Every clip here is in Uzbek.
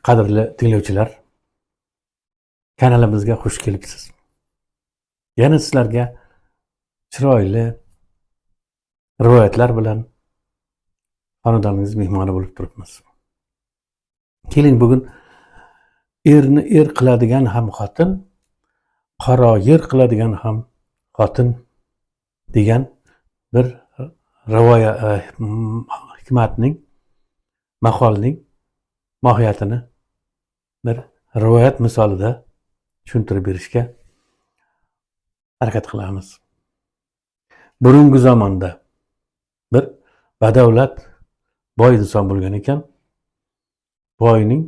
Qadrli tinglovchilar, kanalimizga xush kelibsiz. Yana sizlarga chiroyli rivoyatlar bilan xonadoningiz mehmoni bo'lib turibmiz. Keling, bugun erni er qiladigan ham xotin, qaro yer qiladigan ham xotin degan bir hikmatning, maqolning mohiyatini bir rivoyat misolida tushuntirib berishga harakat qilamiz. Burungi zamonda bir badavlat boy inson bo'lgan ekan. Boyning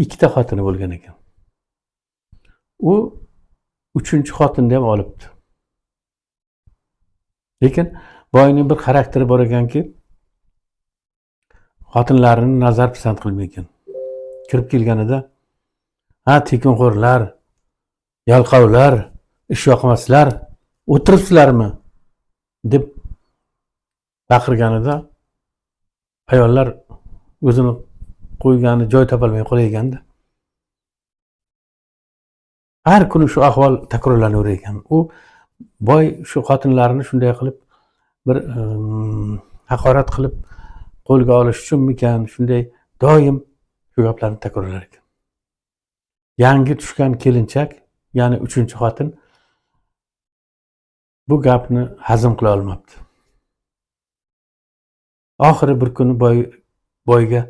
ikkita xotini bo'lgan ekan. U uchinchi xotinni ham olibdi. Lekin boyning bir xarakteri bor ekanki, xotinlarini nazar pisand qilmaydi. Kirib kelganida, tekinxo'rlar, yalqovlar, ishyoqmaslar, o'tiribsizlarmi deb baqirganida ayollar o'zini qo'ygani joy topolmay qolayotganda har kuni shu ahvol takrorlanaverar ekan. U boy shu xotinlarini shunday qilib bir haqorat qilib qo'lga olish uchunmikan, shunday doim shu gaplarni takrorlar ekan. Yangi tushgan kelinchak, ya'ni uchinchi xotin bu gapni hazm qila olmabdi. Oxiri bir kuni boyga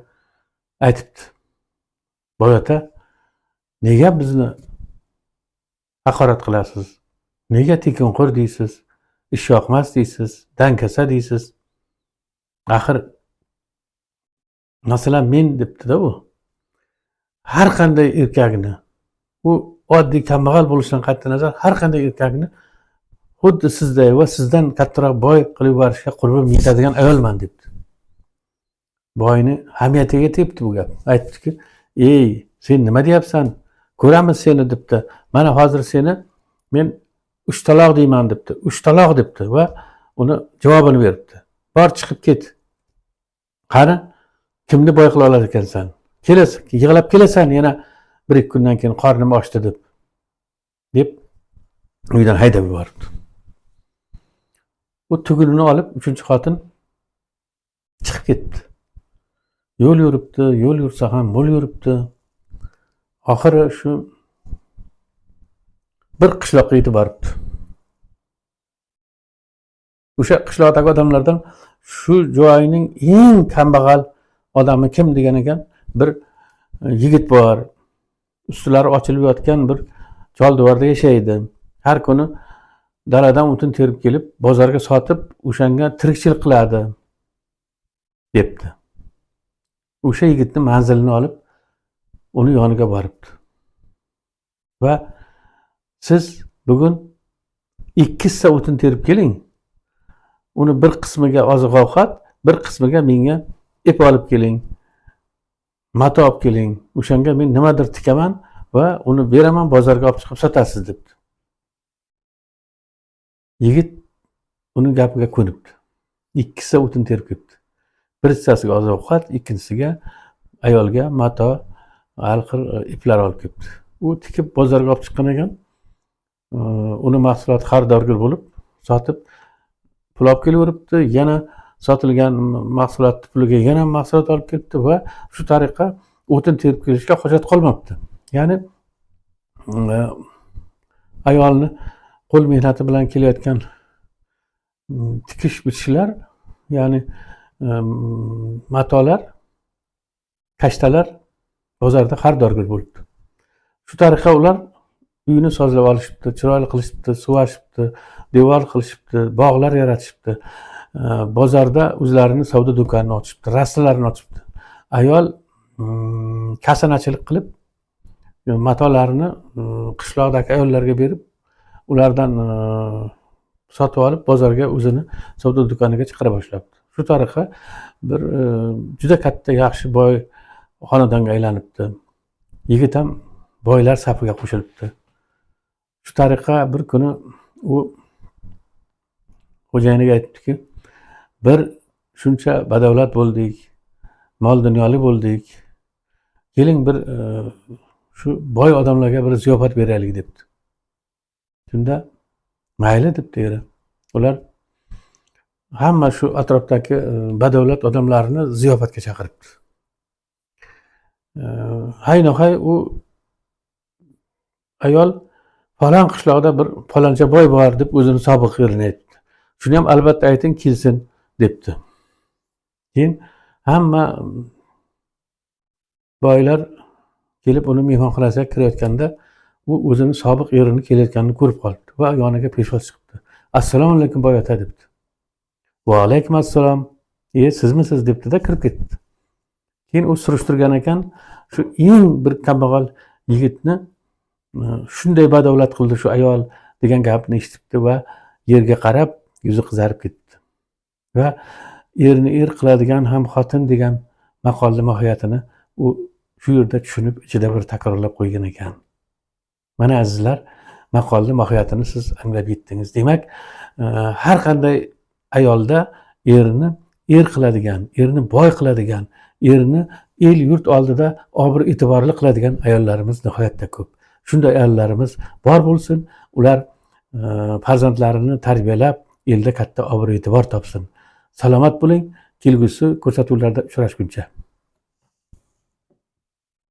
aytibdi. Boy ota, nega bizni haqorat qilasiz? Nega tekinxo'r deysiz? Ishyoqmas deysiz? Dankasa deysiz? Axir masalan men debdi-da u. Har qanday erkakni, u oddiy kambag'al bo'lishidan qat'iy nazar, har qanday erkakni xuddi sizday va sizdan kattaroq boy qilib yuborishga qurbim yetadigan ayolman debdi. Boyni hamiyatiga tepdi bu gap. Aytdiki, "Ey, sen nima deyapsan? Ko'ramiz seni" debdi. "Mana hozir seni men 3 taloq deyman" debdi. 3 taloq debdi va uni javobini beribdi. "Bor, chiqib ket. Qani, kimni boy qila olar ekansan? Kelasan, yig'lab kelasan yana 1-2 kundan keyin qornim ochdi" deb uydan haydab yuboribdi. U tugulini olib 3-chi xotin chiqib ketdi. Yo'l yuribdi, yo'l yursa ham mo'l yuribdi. Oxiri shu bir qishloqqa yetib boribdi. O'sha qishloqdagi odamlardan shu joyning eng kambag'al odami kim degan ekan, bir yigit bor. Ustilari ochilib yotgan bir chordivorda yashaydi. Har kuni daladan o'tin terib kelib, bozorga sotib, o'shanga tirikchilik qiladi debdi. O'sha yigitning manzilini olib, uni yoniga boribdi. Va siz bugun 2 hissa o'tin terib keling. Uni bir qismiga oziq-ovqat, bir qismiga menga ip olib keling. Mato olib keling. O'shanga men nimadir tikaman va uni beraman, bozorga olib chiqib sotasiz debdi. Yigit uning gapiga ko'nibdi. 2 hissa o'tin terib ketdi. Bir hissasiga oziq-ovqat, ikkinchisiga ayolga mato, alqir iplar olib ketdi. U tikib bozorga olib chiqqan ekan. Uni mahsuloti xaridorgir bo'lib, sotib pul olib kelaveribdi. Yana sotilgan mahsulot puliga yana mahsulot olib ketdi va shu tariqa o'tin terib kelishga hojat qolmabdi. Ya'ni ayolni qo'l mehnati bilan kelayotgan tikish bitishlar, ya'ni matolar, kashtalar bozorda xaridorgir bo'libdi. Shu tariqa ular uyini sozlab olishibdi, chiroyli qilishibdi, suvashibdi, devor qilishibdi, bog'lar yaratishibdi. Bozorda o'zlarini savdo do'konini ochibdi, rastalarini ochibdi. Ayol kasanachilik qilib, matolarini qishloqdagi ayollarga berib, ulardan sotib olib, bozorga o'zini savdo do'koniga chiqara boshlabdi. Shu tariqa bir juda katta, yaxshi boy xonadonga aylanibdi. Yigit ham boylar safiga qo'shilibdi. Shu tariqa bir kuni u xo'jayiniga aytdiki, bir shuncha badavlat bo'ldik, mol dunyoli bo'ldik. keling bir şu boy odamlarga bir ziyofat beraylik debdi. Shunda mayli debdi eri. Ular hamma shu atrofdagi badavlat odamlarni ziyofatga chaqiribdi. Haynohay u ayol falon qishloqda bir faloncha boy bor deb o'zini sobiq yerini aytdi. Shuni ham albatta ayting kelsin debdi. Keyin hamma boylar kelib uni mehmonxonasiga kirayotganda u o'zini sobiq erini kelayotganini ko'rib qolibdi va yoniga peshvoz chiqibdi. Assalomu alaykum boy ota debdi. Va alaykum assalom. Sizmisiz debdi-da kirib ketdi. Keyin u surishtirgan ekan, shu eng bir kambag'al yigitni shunday badavlat qildi shu ayol degan gapni eshitibdi va yerga qarab yuzi qizarib ketdi. Va erni er qiladigan ham xotin degan maqolning mohiyatini u shu yerda tushunib ichida bir takrorlab qo'ygan ekan. Mana azizlar, maqolning mohiyatini siz anglab yetdingiz. Demak, har qanday ayolda erini er qiladigan, erini boy qiladigan, erini el yurt oldida obro' e'tiborli qiladigan ayollarimiz nihoyatda ko'p. Shunday ayollarimiz bor bo'lsin, ular farzandlarini tarbiyalab, elda katta obro' e'tibor topsin. Salomat bo'ling, kelgusi ko'rsatuvlarda uchrashguncha.